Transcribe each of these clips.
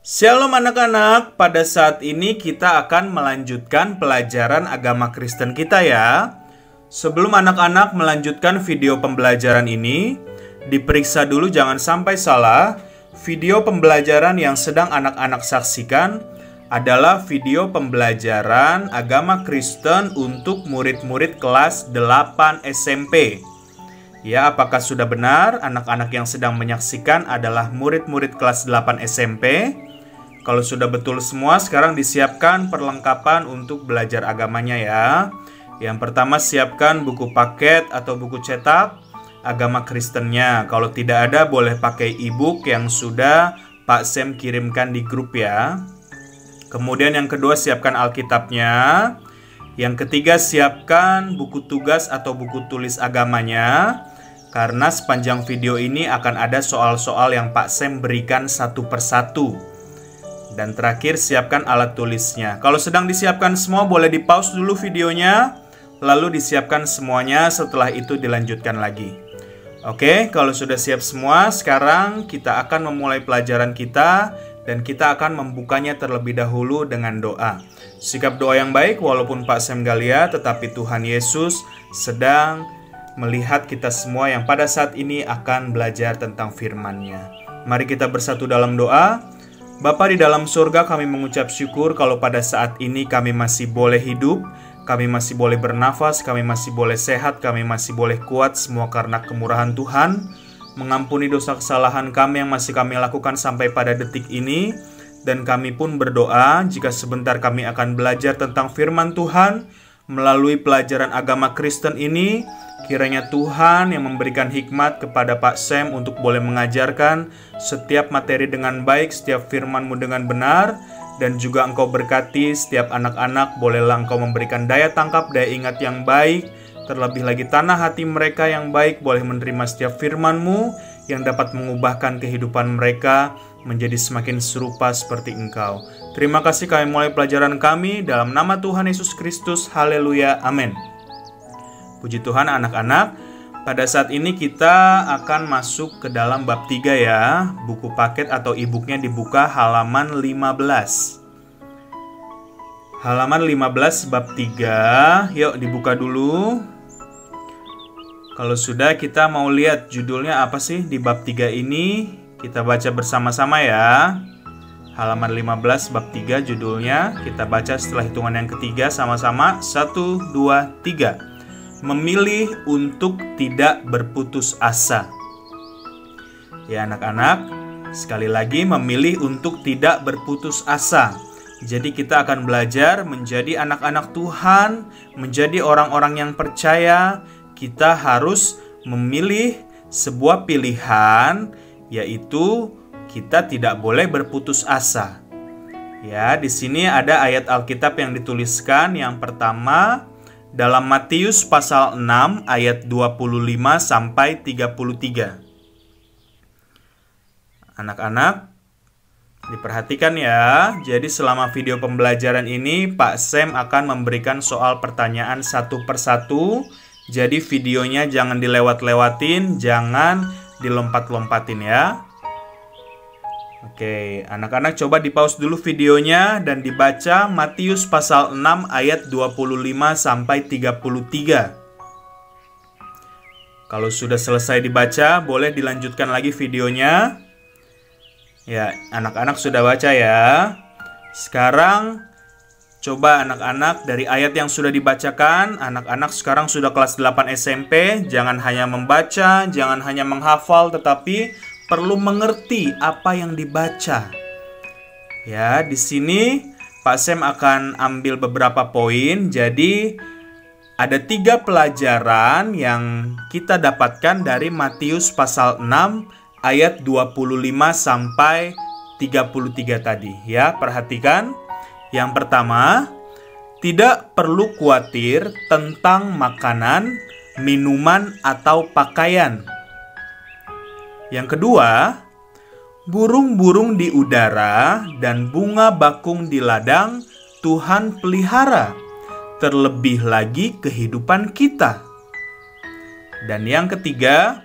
Shalom anak-anak, pada saat ini kita akan melanjutkan pelajaran agama Kristen kita ya. Sebelum anak-anak melanjutkan video pembelajaran ini, diperiksa dulu jangan sampai salah. Video pembelajaran yang sedang anak-anak saksikan adalah video pembelajaran agama Kristen untuk murid-murid kelas 8 SMP. Ya, apakah sudah benar anak-anak yang sedang menyaksikan adalah murid-murid kelas 8 SMP? Kalau sudah betul semua, sekarang disiapkan perlengkapan untuk belajar agamanya ya. Yang pertama, siapkan buku paket atau buku cetak agama Kristennya. Kalau tidak ada, boleh pakai e-book yang sudah Pak Sam kirimkan di grup ya. Kemudian yang kedua, siapkan Alkitabnya. Yang ketiga, siapkan buku tugas atau buku tulis agamanya. Karena sepanjang video ini akan ada soal-soal yang Pak Sam berikan satu persatu. Dan terakhir, siapkan alat tulisnya. Kalau sedang disiapkan semua, boleh di-pause dulu videonya, lalu disiapkan semuanya, setelah itu dilanjutkan lagi. Oke, kalau sudah siap semua, sekarang kita akan memulai pelajaran kita, dan kita akan membukanya terlebih dahulu dengan doa. Sikap doa yang baik, walaupun Pak Sam gak lihat, tetapi Tuhan Yesus sedang melihat kita semua yang pada saat ini akan belajar tentang firman-Nya. Mari kita bersatu dalam doa. Bapa di dalam surga, kami mengucap syukur kalau pada saat ini kami masih boleh hidup, kami masih boleh bernafas, kami masih boleh sehat, kami masih boleh kuat, semua karena kemurahan Tuhan. Mengampuni dosa kesalahan kami yang masih kami lakukan sampai pada detik ini. Dan kami pun berdoa jika sebentar kami akan belajar tentang firman Tuhan melalui pelajaran agama Kristen ini. Kiranya Tuhan yang memberikan hikmat kepada Pak Sam untuk boleh mengajarkan setiap materi dengan baik, setiap firman-Mu dengan benar, dan juga Engkau berkati setiap anak-anak, bolehlah Engkau memberikan daya tangkap, daya ingat yang baik, terlebih lagi tanah hati mereka yang baik, boleh menerima setiap firman-Mu yang dapat mengubahkan kehidupan mereka menjadi semakin serupa seperti Engkau. Terima kasih, kami mulai pelajaran kami dalam nama Tuhan Yesus Kristus. Haleluya, amin. Puji Tuhan anak-anak, pada saat ini kita akan masuk ke dalam bab 3 ya. Buku paket atau e-booknya dibuka halaman 15. Halaman 15 bab 3, yuk dibuka dulu. Kalau sudah, kita mau lihat judulnya apa sih di bab 3 ini. Kita baca bersama-sama ya. Halaman 15 bab 3 judulnya. Kita baca setelah hitungan yang ketiga sama-sama. 1, 2, 3. Memilih untuk tidak berputus asa. Ya anak-anak, sekali lagi memilih untuk tidak berputus asa. Jadi kita akan belajar menjadi anak-anak Tuhan, menjadi orang-orang yang percaya. Kita harus memilih sebuah pilihan, yaitu kita tidak boleh berputus asa. Ya, di sini ada ayat Alkitab yang dituliskan. Yang pertama dalam Matius pasal 6 ayat 25 sampai 33. Anak-anak, diperhatikan ya. Jadi selama video pembelajaran ini Pak Sam akan memberikan soal pertanyaan satu persatu. Jadi videonya jangan dilewat-lewatin, jangan dilompat-lompatin ya. Oke, anak-anak coba di-pause dulu videonya dan dibaca Matius pasal 6 ayat 25 sampai 33. Kalau sudah selesai dibaca, boleh dilanjutkan lagi videonya. Ya, anak-anak sudah baca ya. Sekarang coba anak-anak dari ayat yang sudah dibacakan, anak-anak sekarang sudah kelas 8 SMP, jangan hanya membaca, jangan hanya menghafal, tetapi perlu mengerti apa yang dibaca. Ya, di sini Pak Sam akan ambil beberapa poin. Jadi ada 3 pelajaran yang kita dapatkan dari Matius pasal 6 ayat 25 sampai 33 tadi. Ya, perhatikan. Yang pertama, tidak perlu khawatir tentang makanan, minuman, atau pakaian. Yang kedua, burung-burung di udara dan bunga bakung di ladang Tuhan pelihara, terlebih lagi kehidupan kita. Dan yang ketiga,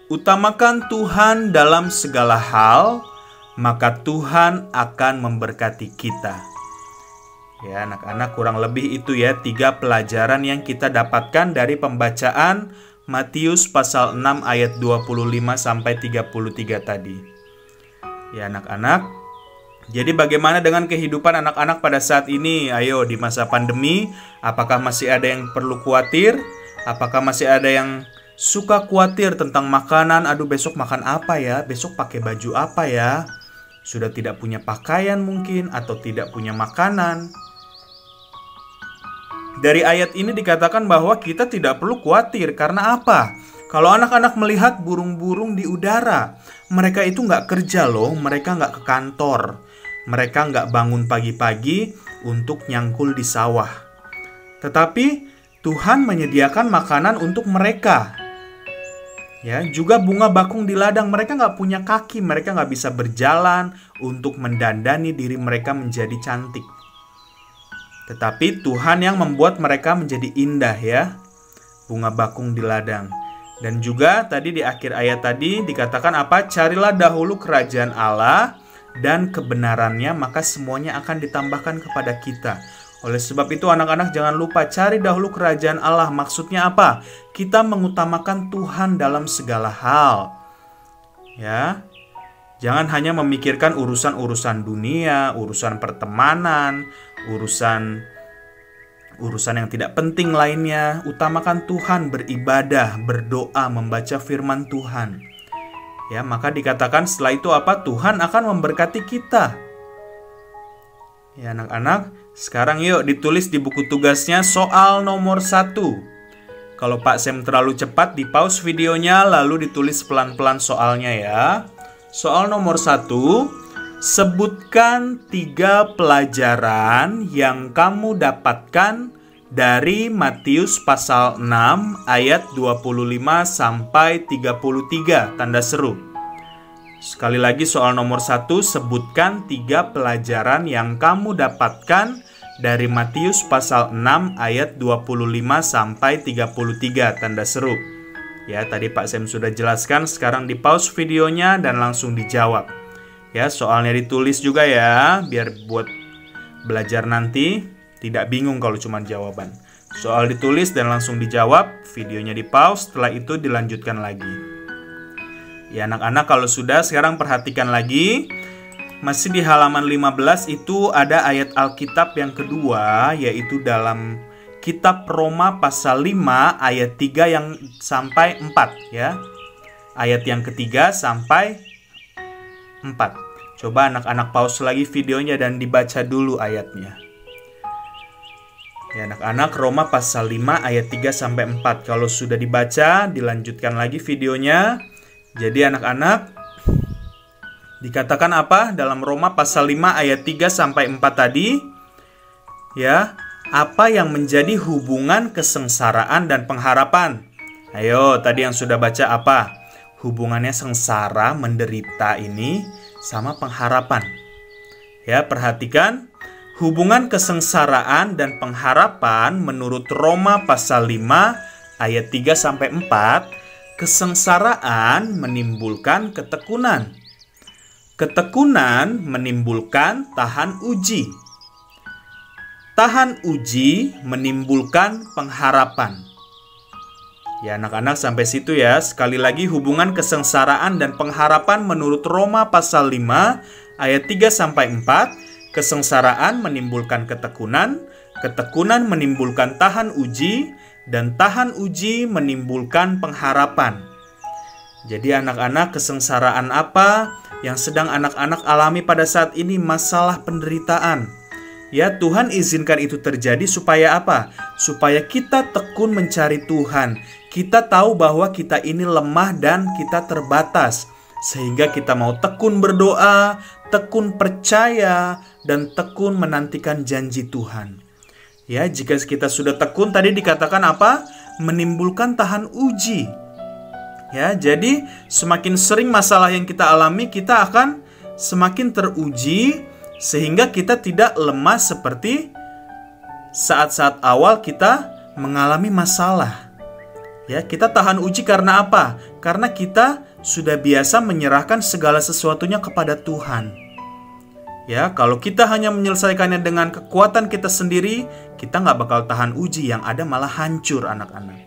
utamakan Tuhan dalam segala hal, maka Tuhan akan memberkati kita. Ya, anak-anak, kurang lebih itu ya 3 pelajaran yang kita dapatkan dari pembacaan Matius pasal 6 ayat 25 sampai 33 tadi. Ya, anak-anak, jadi bagaimana dengan kehidupan anak-anak pada saat ini? Ayo, di masa pandemi, apakah masih ada yang perlu khawatir? Apakah masih ada yang suka khawatir tentang makanan? Aduh, besok makan apa ya? Besok pakai baju apa ya? Sudah tidak punya pakaian mungkin, atau tidak punya makanan. Dari ayat ini dikatakan bahwa kita tidak perlu khawatir. Karena apa? Kalau anak-anak melihat burung-burung di udara, mereka itu nggak kerja loh, mereka nggak ke kantor. Mereka nggak bangun pagi-pagi untuk nyangkul di sawah. Tetapi Tuhan menyediakan makanan untuk mereka. Ya, juga bunga bakung di ladang, mereka nggak punya kaki, mereka nggak bisa berjalan untuk mendandani diri mereka menjadi cantik. Tetapi Tuhan yang membuat mereka menjadi indah ya, bunga bakung di ladang. Dan juga tadi di akhir ayat tadi dikatakan apa? Carilah dahulu kerajaan Allah dan kebenarannya, maka semuanya akan ditambahkan kepada kita. Oleh sebab itu anak-anak jangan lupa cari dahulu kerajaan Allah. Maksudnya apa? Kita mengutamakan Tuhan dalam segala hal. Ya. Jangan hanya memikirkan urusan-urusan dunia, urusan pertemanan, urusan yang tidak penting lainnya. Utamakan Tuhan, beribadah, berdoa, membaca firman Tuhan. Ya, maka dikatakan setelah itu apa? Tuhan akan memberkati kita. Ya, anak-anak, sekarang yuk ditulis di buku tugasnya soal nomor 1. Kalau Pak Sam terlalu cepat, di pause videonya lalu ditulis pelan-pelan soalnya ya. Soal nomor 1, sebutkan 3 pelajaran yang kamu dapatkan dari Matius pasal 6 ayat 25 sampai 33, tanda seru. Sekali lagi soal nomor 1, sebutkan 3 pelajaran yang kamu dapatkan dari Matius pasal 6 ayat 25 sampai 33, tanda seru. Ya, tadi Pak Sam sudah jelaskan, sekarang di pause videonya dan langsung dijawab. Ya, soalnya ditulis juga ya, biar buat belajar nanti tidak bingung kalau cuma jawaban. Soal ditulis dan langsung dijawab, videonya di pause, setelah itu dilanjutkan lagi. Ya, anak-anak kalau sudah, sekarang perhatikan lagi. Masih di halaman 15 itu ada ayat Alkitab yang kedua, yaitu dalam Kitab Roma pasal 5 ayat 3 yang sampai 4 ya. Ayat yang ketiga sampai 4. Coba anak-anak pause lagi videonya dan dibaca dulu ayatnya. Ya, anak-anak, Roma pasal 5 ayat 3 sampai 4. Kalau sudah dibaca, dilanjutkan lagi videonya. Jadi anak-anak, dikatakan apa dalam Roma pasal 5 ayat 3 sampai 4 tadi? Ya, apa yang menjadi hubungan kesengsaraan dan pengharapan? Ayo, tadi yang sudah baca apa? Hubungannya sengsara, menderita ini sama pengharapan. Ya, perhatikan. Hubungan kesengsaraan dan pengharapan menurut Roma pasal 5 ayat 3 sampai 4, kesengsaraan menimbulkan ketekunan. Ketekunan menimbulkan tahan uji. Tahan uji menimbulkan pengharapan. Ya, anak-anak, sampai situ ya. Sekali lagi, hubungan kesengsaraan dan pengharapan menurut Roma pasal 5 ayat 3 sampai 4. Kesengsaraan menimbulkan ketekunan, ketekunan menimbulkan tahan uji, dan tahan uji menimbulkan pengharapan. Jadi anak-anak, kesengsaraan apa yang sedang anak-anak alami pada saat ini? Masalah penderitaan. Ya, Tuhan izinkan itu terjadi supaya apa? Supaya kita tekun mencari Tuhan. Kita tahu bahwa kita ini lemah dan kita terbatas. Sehingga kita mau tekun berdoa, tekun percaya, dan tekun menantikan janji Tuhan. Ya, jika kita sudah tekun, tadi dikatakan apa? Menimbulkan tahan uji. Ya, jadi semakin sering masalah yang kita alami, kita akan semakin teruji, sehingga kita tidak lemah seperti saat-saat awal kita mengalami masalah. Ya, kita tahan uji karena apa? Karena kita sudah biasa menyerahkan segala sesuatunya kepada Tuhan. Ya, kalau kita hanya menyelesaikannya dengan kekuatan kita sendiri, kita nggak bakal tahan uji, yang ada malah hancur anak-anak.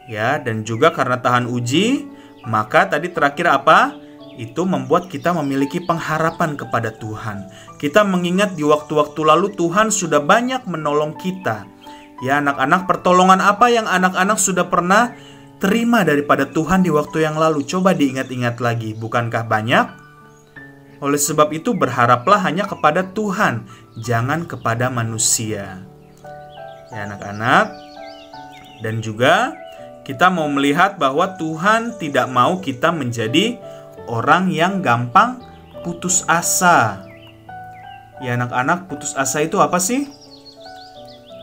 Ya, dan juga karena tahan uji, maka tadi terakhir apa? Itu membuat kita memiliki pengharapan kepada Tuhan. Kita mengingat di waktu-waktu lalu Tuhan sudah banyak menolong kita. Ya anak-anak, pertolongan apa yang anak-anak sudah pernah terima daripada Tuhan di waktu yang lalu? Coba diingat-ingat lagi, bukankah banyak? Oleh sebab itu berharaplah hanya kepada Tuhan, jangan kepada manusia. Ya anak-anak, dan juga kita mau melihat bahwa Tuhan tidak mau kita menjadi orang yang gampang putus asa. Ya anak-anak, putus asa itu apa sih?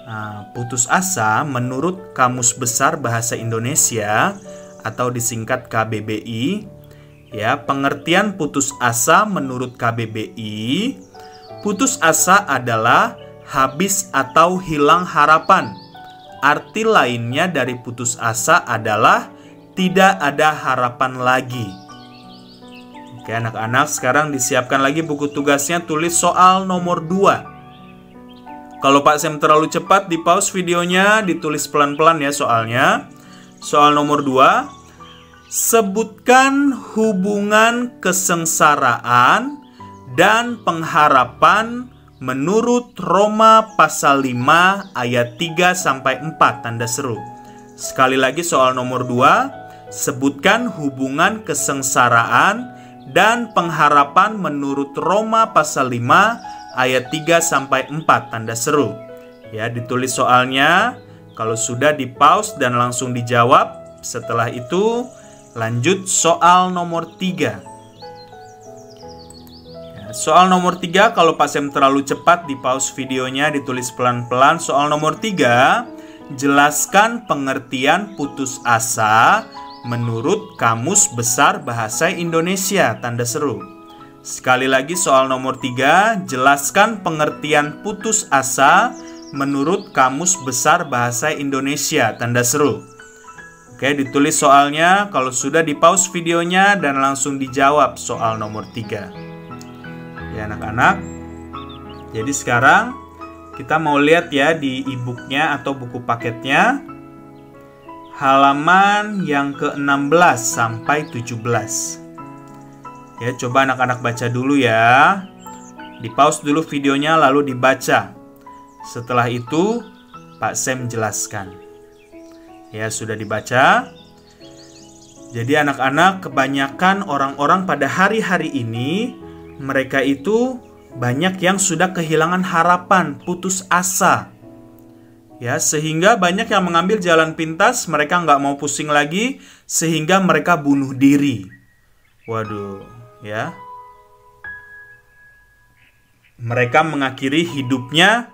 Nah, putus asa menurut Kamus Besar Bahasa Indonesia atau disingkat KBBI, ya, pengertian putus asa menurut KBBI, putus asa adalah habis atau hilang harapan. Arti lainnya dari putus asa adalah tidak ada harapan lagi. Oke anak-anak, sekarang disiapkan lagi buku tugasnya, tulis soal nomor 2. Kalau Pak Sam terlalu cepat, di pause videonya, ditulis pelan-pelan ya soalnya. Soal nomor 2. Sebutkan hubungan kesengsaraan dan pengharapan menurut Roma pasal 5 ayat 3-4, tanda seru. Sekali lagi soal nomor 2. Sebutkan hubungan kesengsaraan dan pengharapan menurut Roma pasal 5 ayat 3-4, tanda seru. Ya, ditulis soalnya. Kalau sudah, di pause dan langsung dijawab. Setelah itu lanjut soal nomor 3. Ya, soal nomor 3, kalau Pak Sam terlalu cepat, di pause videonya, ditulis pelan-pelan. Soal nomor 3, jelaskan pengertian putus asa menurut Kamus Besar Bahasa Indonesia, tanda seru. Sekali lagi soal nomor 3, jelaskan pengertian putus asa menurut Kamus Besar Bahasa Indonesia, tanda seru. Oke, ditulis soalnya. Kalau sudah, di pause videonya dan langsung dijawab soal nomor 3. Ya anak-anak, jadi sekarang kita mau lihat ya di e-booknya atau buku paketnya, halaman yang ke-16 sampai 17. Ya, coba anak-anak baca dulu ya. Di pause dulu videonya lalu dibaca. Setelah itu Pak Sam jelaskan. Ya, sudah dibaca. Jadi anak-anak, kebanyakan orang-orang pada hari-hari ini, mereka itu banyak yang sudah kehilangan harapan, putus asa. Ya, sehingga banyak yang mengambil jalan pintas, mereka nggak mau pusing lagi, sehingga mereka bunuh diri. Waduh. Ya, mereka mengakhiri hidupnya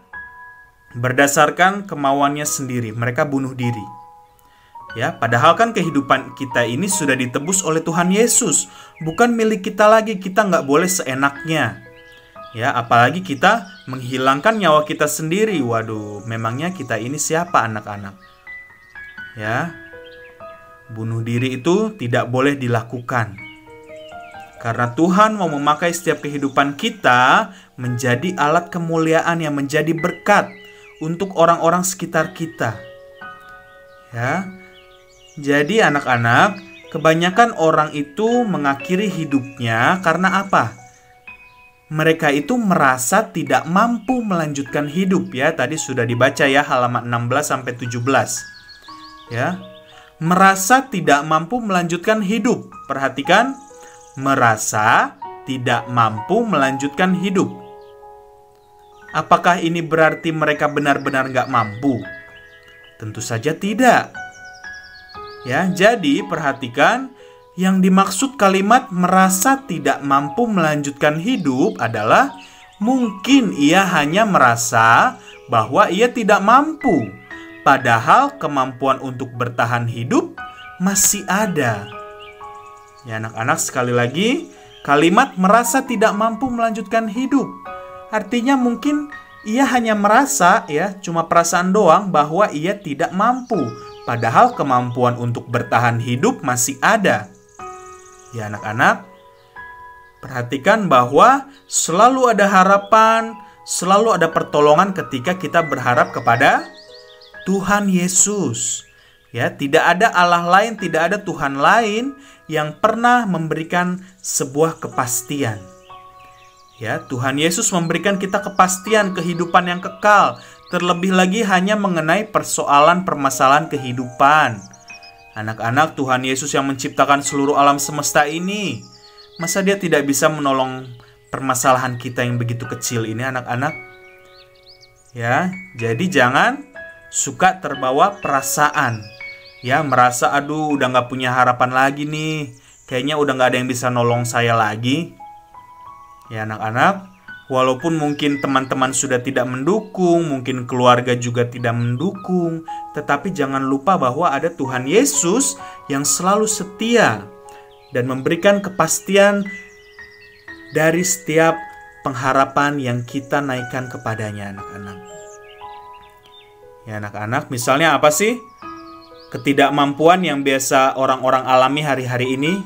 berdasarkan kemauannya sendiri. Mereka bunuh diri. Ya, padahal kan kehidupan kita ini sudah ditebus oleh Tuhan Yesus, bukan milik kita lagi. Kita nggak boleh seenaknya. Ya, apalagi kita menghilangkan nyawa kita sendiri. Waduh, memangnya kita ini siapa anak-anak? Ya, bunuh diri itu tidak boleh dilakukan. Karena Tuhan mau memakai setiap kehidupan kita menjadi alat kemuliaan yang menjadi berkat untuk orang-orang sekitar kita. Ya. Jadi anak-anak, kebanyakan orang itu mengakhiri hidupnya karena apa? Mereka itu merasa tidak mampu melanjutkan hidup ya. Tadi sudah dibaca ya halaman 16 sampai 17. Ya. Merasa tidak mampu melanjutkan hidup. Perhatikan. Merasa tidak mampu melanjutkan hidup. Apakah ini berarti mereka benar-benar nggak mampu? Tentu saja tidak. Ya, jadi perhatikan, yang dimaksud kalimat merasa tidak mampu melanjutkan hidup adalah mungkin ia hanya merasa bahwa ia tidak mampu, padahal kemampuan untuk bertahan hidup masih ada. Ya anak-anak, sekali lagi, kalimat merasa tidak mampu melanjutkan hidup artinya mungkin ia hanya merasa ya, cuma perasaan doang bahwa ia tidak mampu, padahal kemampuan untuk bertahan hidup masih ada. Ya anak-anak, perhatikan bahwa selalu ada harapan, selalu ada pertolongan ketika kita berharap kepada Tuhan Yesus. Ya, tidak ada Allah lain, tidak ada Tuhan lain yang pernah memberikan sebuah kepastian. Ya, Tuhan Yesus memberikan kita kepastian kehidupan yang kekal, terlebih lagi hanya mengenai persoalan permasalahan kehidupan. Anak-anak, Tuhan Yesus yang menciptakan seluruh alam semesta ini, masa Dia tidak bisa menolong permasalahan kita yang begitu kecil ini, anak-anak? Ya, jadi jangan suka terbawa perasaan. Ya, merasa aduh udah gak punya harapan lagi nih. Kayaknya udah gak ada yang bisa nolong saya lagi. Ya anak-anak, walaupun mungkin teman-teman sudah tidak mendukung, mungkin keluarga juga tidak mendukung, tetapi jangan lupa bahwa ada Tuhan Yesus yang selalu setia dan memberikan kepastian dari setiap pengharapan yang kita naikkan kepadanya, anak-anak. Ya anak-anak, misalnya apa sih ketidakmampuan yang biasa orang-orang alami hari-hari ini?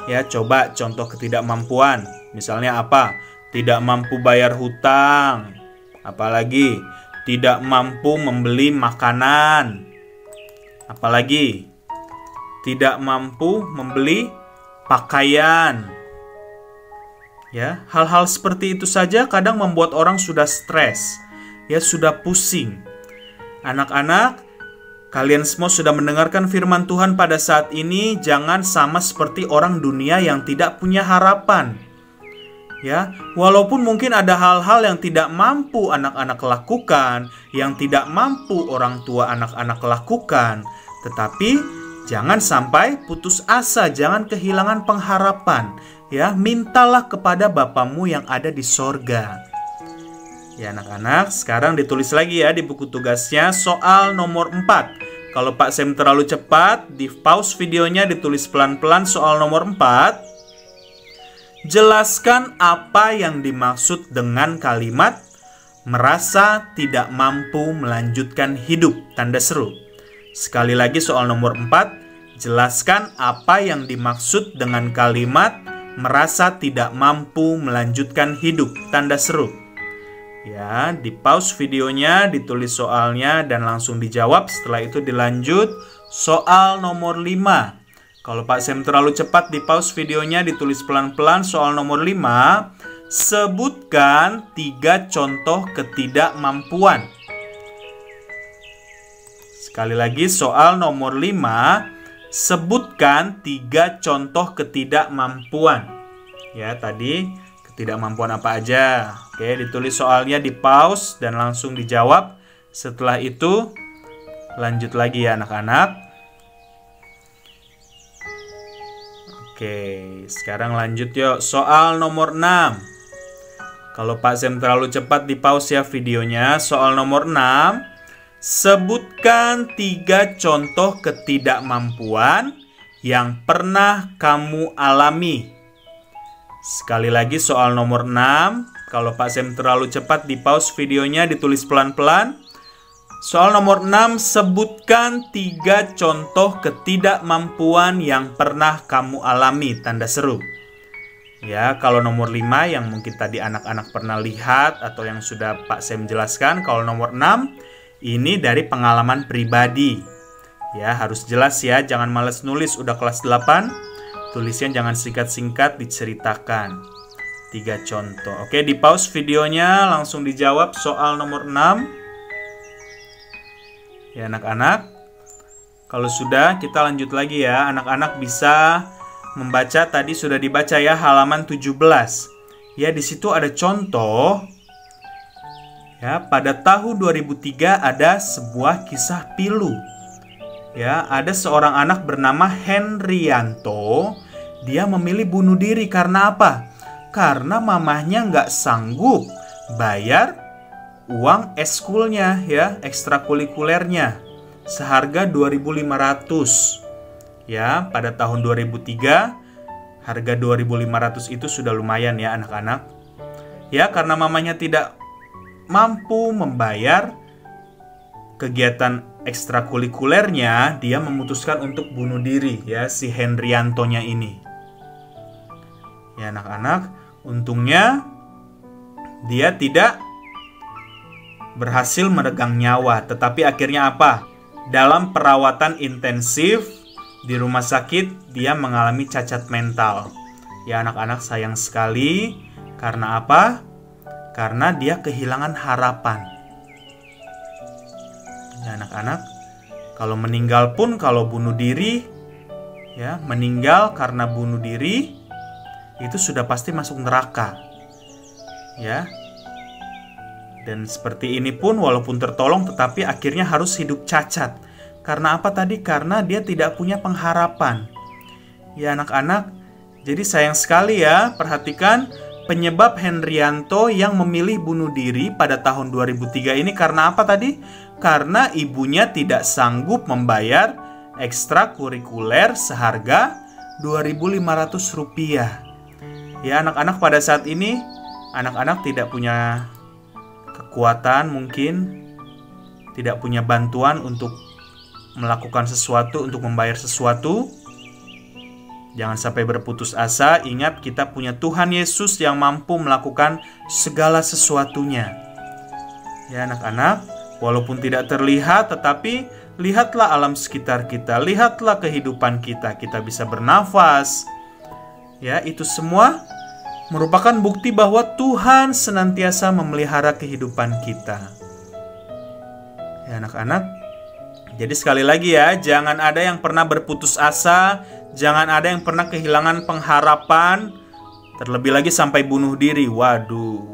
Ya, coba contoh ketidakmampuan. Misalnya apa? Tidak mampu bayar hutang. Apalagi tidak mampu membeli makanan. Apalagi tidak mampu membeli pakaian. Ya, hal-hal seperti itu saja kadang membuat orang sudah stres. Ya, sudah pusing. Anak-anak, kalian semua sudah mendengarkan firman Tuhan pada saat ini. Jangan sama seperti orang dunia yang tidak punya harapan. Ya, walaupun mungkin ada hal-hal yang tidak mampu anak-anak lakukan, yang tidak mampu orang tua anak-anak lakukan, tetapi jangan sampai putus asa, jangan kehilangan pengharapan. Ya, mintalah kepada Bapamu yang ada di sorga. Ya anak-anak, sekarang ditulis lagi ya di buku tugasnya soal nomor 4. Kalau Pak Sam terlalu cepat, di pause videonya, ditulis pelan-pelan soal nomor 4. Jelaskan apa yang dimaksud dengan kalimat merasa tidak mampu melanjutkan hidup, tanda seru. Sekali lagi soal nomor 4, jelaskan apa yang dimaksud dengan kalimat merasa tidak mampu melanjutkan hidup, tanda seru. Ya, di pause videonya, ditulis soalnya dan langsung dijawab. Setelah itu dilanjut soal nomor 5. Kalau Pak Sam terlalu cepat, di pause videonya, ditulis pelan-pelan soal nomor 5. Sebutkan 3 contoh ketidakmampuan. Sekali lagi soal nomor 5. Sebutkan 3 contoh ketidakmampuan. Ya, tadi ketidakmampuan apa aja? Oke, ditulis soalnya, di pause dan langsung dijawab. Setelah itu lanjut lagi ya anak-anak. Oke, sekarang lanjut yuk soal nomor 6. Kalau Pak Sam terlalu cepat, di pause ya videonya. Soal nomor 6. Sebutkan 3 contoh ketidakmampuan yang pernah kamu alami. Sekali lagi soal nomor 6. Kalau Pak Sam terlalu cepat, di pause videonya, ditulis pelan-pelan. Soal nomor 6, sebutkan 3 contoh ketidakmampuan yang pernah kamu alami, tanda seru. Ya, kalau nomor 5 yang mungkin tadi anak-anak pernah lihat atau yang sudah Pak Sam jelaskan. Kalau nomor 6, ini dari pengalaman pribadi. Ya, harus jelas ya, jangan males nulis, udah kelas 8. Tulisnya jangan singkat-singkat, diceritakan 3 contoh. Oke, di pause videonya, langsung dijawab soal nomor 6. Ya anak-anak, kalau sudah kita lanjut lagi ya. Anak-anak bisa membaca, tadi sudah dibaca ya, halaman 17. Ya, di situ ada contoh. Ya, pada tahun 2003 ada sebuah kisah pilu. Ya, ada seorang anak bernama Henrianto. Dia memilih bunuh diri karena apa? Karena mamahnya nggak sanggup bayar uang eskulnya, ya, ekstrakurikulernya, seharga 2.500. Ya, pada tahun 2003 harga 2.500 itu sudah lumayan ya anak-anak. Ya, karena mamanya tidak mampu membayar kegiatan ekstrakurikulernya, dia memutuskan untuk bunuh diri, ya, si Hendriantonya ini. Ya anak-anak, untungnya dia tidak berhasil meregang nyawa, tetapi akhirnya apa? Dalam perawatan intensif di rumah sakit, dia mengalami cacat mental. Ya anak-anak, sayang sekali. Karena apa? Karena dia kehilangan harapan. Ya anak-anak, kalau meninggal pun, kalau bunuh diri, ya, meninggal karena bunuh diri, itu sudah pasti masuk neraka. Ya. Dan seperti ini pun walaupun tertolong tetapi akhirnya harus hidup cacat. Karena apa tadi? Karena dia tidak punya pengharapan. Ya anak-anak, jadi sayang sekali ya, perhatikan penyebab Hendrianto yang memilih bunuh diri pada tahun 2003 ini karena apa tadi? Karena ibunya tidak sanggup membayar ekstrakurikuler seharga Rp2.500. Ya anak-anak, pada saat ini anak-anak tidak punya kekuatan, mungkin tidak punya bantuan untuk melakukan sesuatu, untuk membayar sesuatu. Jangan sampai berputus asa. Ingat, kita punya Tuhan Yesus yang mampu melakukan segala sesuatunya. Ya anak-anak, walaupun tidak terlihat, tetapi lihatlah alam sekitar kita, lihatlah kehidupan kita. Kita bisa bernafas. Ya, itu semua merupakan bukti bahwa Tuhan senantiasa memelihara kehidupan kita. Ya anak-anak, jadi sekali lagi ya, jangan ada yang pernah berputus asa, jangan ada yang pernah kehilangan pengharapan, terlebih lagi sampai bunuh diri. Waduh,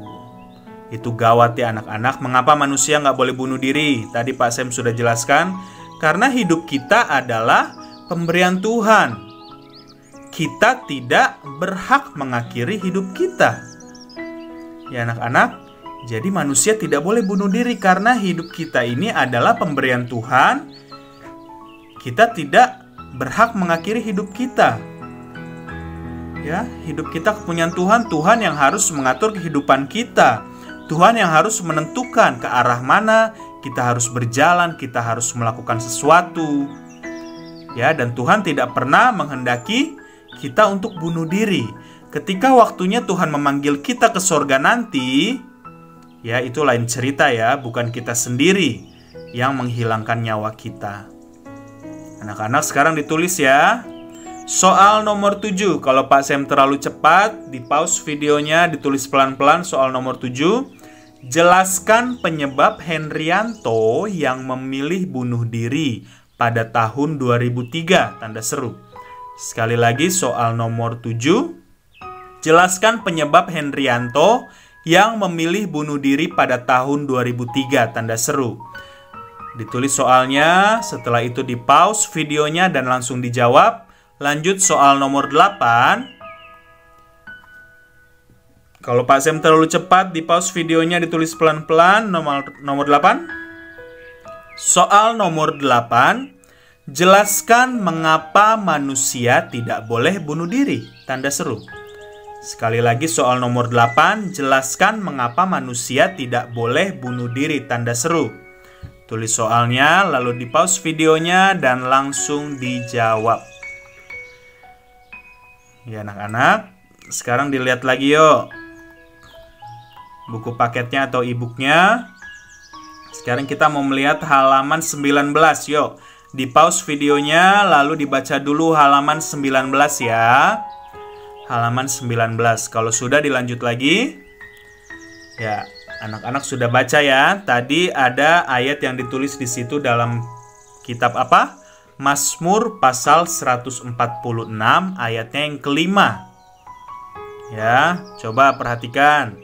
itu gawat ya anak-anak. Mengapa manusia nggak boleh bunuh diri? Tadi Pak Sam sudah jelaskan, karena hidup kita adalah pemberian Tuhan. Kita tidak berhak mengakhiri hidup kita. Ya anak-anak, jadi manusia tidak boleh bunuh diri karena hidup kita ini adalah pemberian Tuhan. Kita tidak berhak mengakhiri hidup kita. Ya, hidup kita kepunyaan Tuhan, Tuhan yang harus mengatur kehidupan kita. Tuhan yang harus menentukan ke arah mana kita harus berjalan, kita harus melakukan sesuatu. Ya, dan Tuhan tidak pernah menghendaki kita untuk bunuh diri. Ketika waktunya Tuhan memanggil kita ke sorga nanti, ya itu lain cerita ya, bukan kita sendiri yang menghilangkan nyawa kita. Anak-anak, sekarang ditulis ya. Soal nomor 7. Kalau Pak Sam terlalu cepat, di pause videonya, ditulis pelan-pelan. Soal nomor 7. Jelaskan penyebab Hendrianto yang memilih bunuh diri pada tahun 2003. Tanda seru. Sekali lagi, soal nomor 7. Jelaskan penyebab Hendrianto yang memilih bunuh diri pada tahun 2003. Tanda seru. Ditulis soalnya, setelah itu di pause videonya dan langsung dijawab. Lanjut soal nomor 8. Kalau Pak Sam terlalu cepat, di pause videonya, ditulis pelan-pelan. Nomor 8. Soal nomor 8. Jelaskan mengapa manusia tidak boleh bunuh diri. Tanda seru. Sekali lagi soal nomor 8. Jelaskan mengapa manusia tidak boleh bunuh diri. Tanda seru. Tulis soalnya, lalu di pause videonya dan langsung dijawab. Ya anak-anak, sekarang dilihat lagi yuk buku paketnya atau e-booknya. Sekarang kita mau melihat halaman 19 yuk. Di pause videonya lalu dibaca dulu halaman 19 ya. Halaman 19. Kalau sudah dilanjut lagi. Ya, anak-anak sudah baca ya. Tadi ada ayat yang ditulis di situ dalam kitab apa? Mazmur pasal 146 ayatnya yang kelima. Ya, coba perhatikan.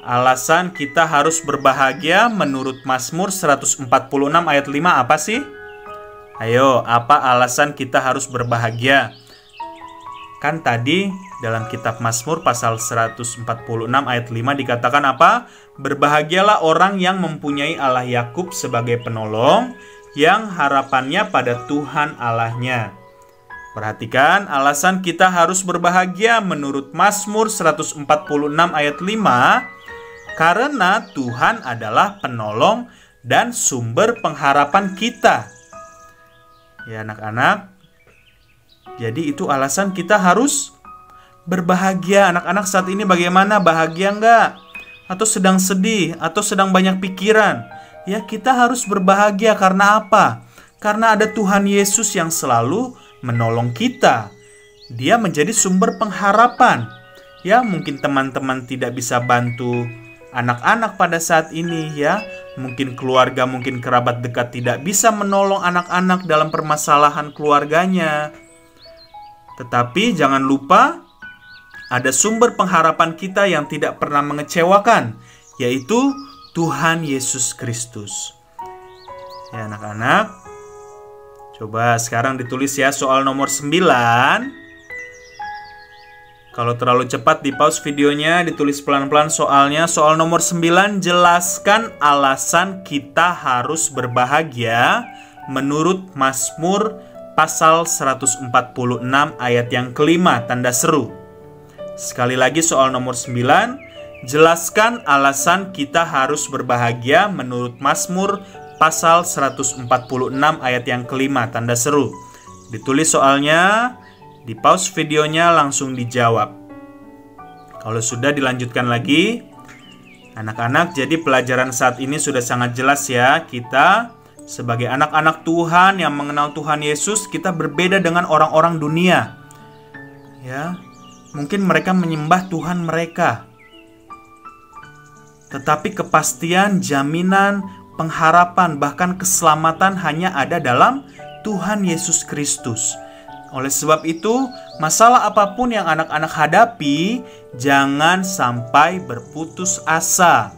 Alasan kita harus berbahagia menurut Mazmur 146 ayat 5 apa sih? Ayo, apa alasan kita harus berbahagia? Kan tadi dalam kitab Mazmur pasal 146 ayat 5 dikatakan apa? Berbahagialah orang yang mempunyai Allah Yakub sebagai penolong, yang harapannya pada Tuhan Allahnya. Perhatikan, alasan kita harus berbahagia menurut Mazmur 146 ayat 5, karena Tuhan adalah penolong dan sumber pengharapan kita. Ya anak-anak, jadi itu alasan kita harus berbahagia. Anak-anak saat ini bagaimana? Bahagia enggak? Atau sedang sedih? Atau sedang banyak pikiran? Ya, kita harus berbahagia karena apa? Karena ada Tuhan Yesus yang selalu menolong kita. Dia menjadi sumber pengharapan. Ya, mungkin teman-teman tidak bisa bantu anak-anak pada saat ini ya. Mungkin keluarga, mungkin kerabat dekat tidak bisa menolong anak-anak dalam permasalahan keluarganya. Tetapi jangan lupa ada sumber pengharapan kita yang tidak pernah mengecewakan, yaitu Tuhan Yesus Kristus. Ya anak-anak, coba sekarang ditulis ya soal nomor 9. Kalau terlalu cepat di pause videonya, ditulis pelan-pelan soalnya. Soal nomor 9, jelaskan alasan kita harus berbahagia menurut Mazmur pasal 146 ayat yang kelima, tanda seru. Sekali lagi soal nomor 9, jelaskan alasan kita harus berbahagia menurut Mazmur pasal 146 ayat yang kelima, tanda seru. Ditulis soalnya, di pause videonya langsung dijawab. Kalau sudah dilanjutkan lagi. Anak-anak, jadi pelajaran saat ini sudah sangat jelas ya. Kita sebagai anak-anak Tuhan yang mengenal Tuhan Yesus, kita berbeda dengan orang-orang dunia. Ya, mungkin mereka menyembah Tuhan mereka. Tetapi kepastian, jaminan, pengharapan, bahkan keselamatan hanya ada dalam Tuhan Yesus Kristus. Oleh sebab itu, masalah apapun yang anak-anak hadapi, jangan sampai berputus asa.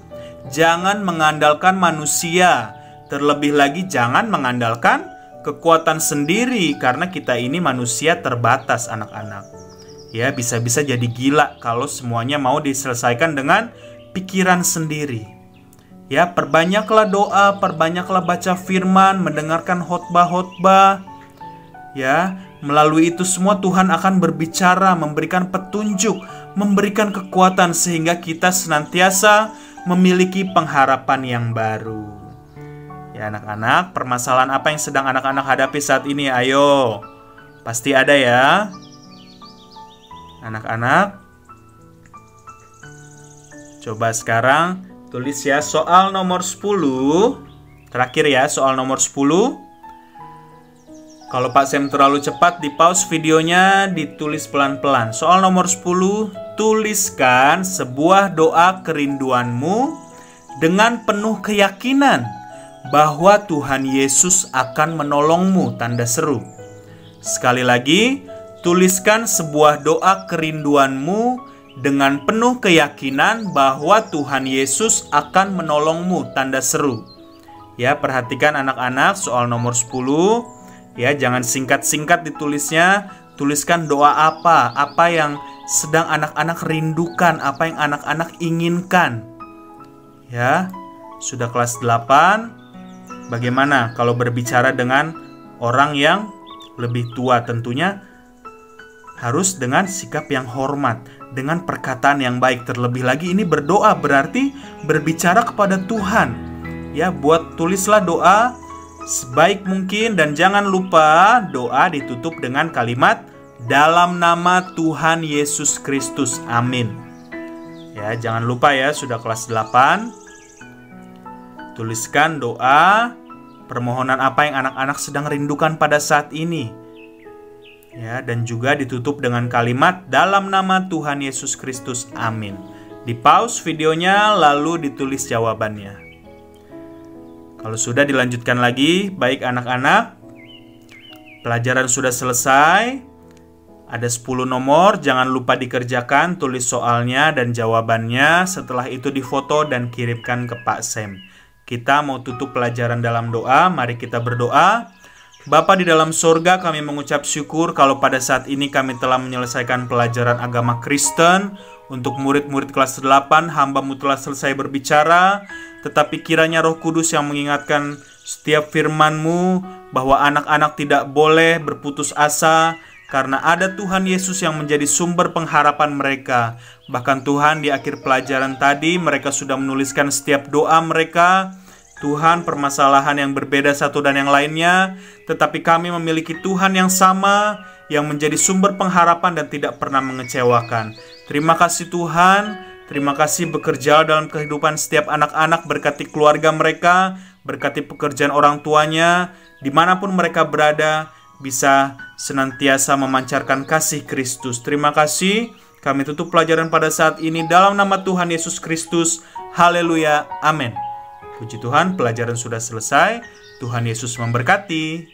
Jangan mengandalkan manusia. Terlebih lagi jangan mengandalkan kekuatan sendiri, karena kita ini manusia terbatas anak-anak. Ya, bisa-bisa jadi gila kalau semuanya mau diselesaikan dengan pikiran sendiri. Ya, perbanyaklah doa, perbanyaklah baca firman, mendengarkan khotbah-khotbah. Ya, melalui itu semua Tuhan akan berbicara, memberikan petunjuk, memberikan kekuatan sehingga kita senantiasa memiliki pengharapan yang baru. Ya anak-anak, permasalahan apa yang sedang anak-anak hadapi saat ini? Ayo, pasti ada ya. Anak-anak, coba sekarang tulis ya soal nomor 10. Terakhir ya, soal nomor 10. Kalau Pak Sam terlalu cepat, di pause videonya, ditulis pelan-pelan. Soal nomor 10, tuliskan sebuah doa kerinduanmu dengan penuh keyakinan bahwa Tuhan Yesus akan menolongmu, tanda seru. Sekali lagi, tuliskan sebuah doa kerinduanmu dengan penuh keyakinan bahwa Tuhan Yesus akan menolongmu, tanda seru. Ya, perhatikan anak-anak soal nomor 10. Ya, jangan singkat-singkat ditulisnya. Tuliskan doa apa yang sedang anak-anak rindukan, apa yang anak-anak inginkan. Ya, sudah kelas 8. Bagaimana kalau berbicara dengan orang yang lebih tua? Tentunya harus dengan sikap yang hormat, dengan perkataan yang baik. Terlebih lagi ini berdoa, berarti berbicara kepada Tuhan. Ya, tulislah doa sebaik mungkin, dan jangan lupa doa ditutup dengan kalimat dalam nama Tuhan Yesus Kristus, amin. Ya, jangan lupa ya, sudah kelas 8. Tuliskan doa permohonan apa yang anak-anak sedang rindukan pada saat ini. Ya, dan juga ditutup dengan kalimat dalam nama Tuhan Yesus Kristus, amin. Di pause videonya lalu ditulis jawabannya. Kalau sudah dilanjutkan lagi, baik anak-anak, pelajaran sudah selesai. Ada 10 nomor, jangan lupa dikerjakan, tulis soalnya dan jawabannya. Setelah itu difoto dan kirimkan ke Pak Sam. Kita mau tutup pelajaran dalam doa, mari kita berdoa. Bapa di dalam sorga, kami mengucap syukur kalau pada saat ini kami telah menyelesaikan pelajaran agama Kristen. Untuk murid-murid kelas 8, hamba-Mu telah selesai berbicara. Tetapi kiranya Roh Kudus yang mengingatkan setiap firman-Mu bahwa anak-anak tidak boleh berputus asa karena ada Tuhan Yesus yang menjadi sumber pengharapan mereka. Bahkan Tuhan, di akhir pelajaran tadi mereka sudah menuliskan setiap doa mereka. Tuhan, permasalahan yang berbeda satu dan yang lainnya, tetapi kami memiliki Tuhan yang sama, yang menjadi sumber pengharapan dan tidak pernah mengecewakan. Terima kasih Tuhan, terima kasih bekerja dalam kehidupan setiap anak-anak, berkati keluarga mereka, berkati pekerjaan orang tuanya, dimanapun mereka berada, bisa senantiasa memancarkan kasih Kristus. Terima kasih, kami tutup pelajaran pada saat ini dalam nama Tuhan Yesus Kristus. Haleluya, amin. Puji Tuhan, pelajaran sudah selesai. Tuhan Yesus memberkati.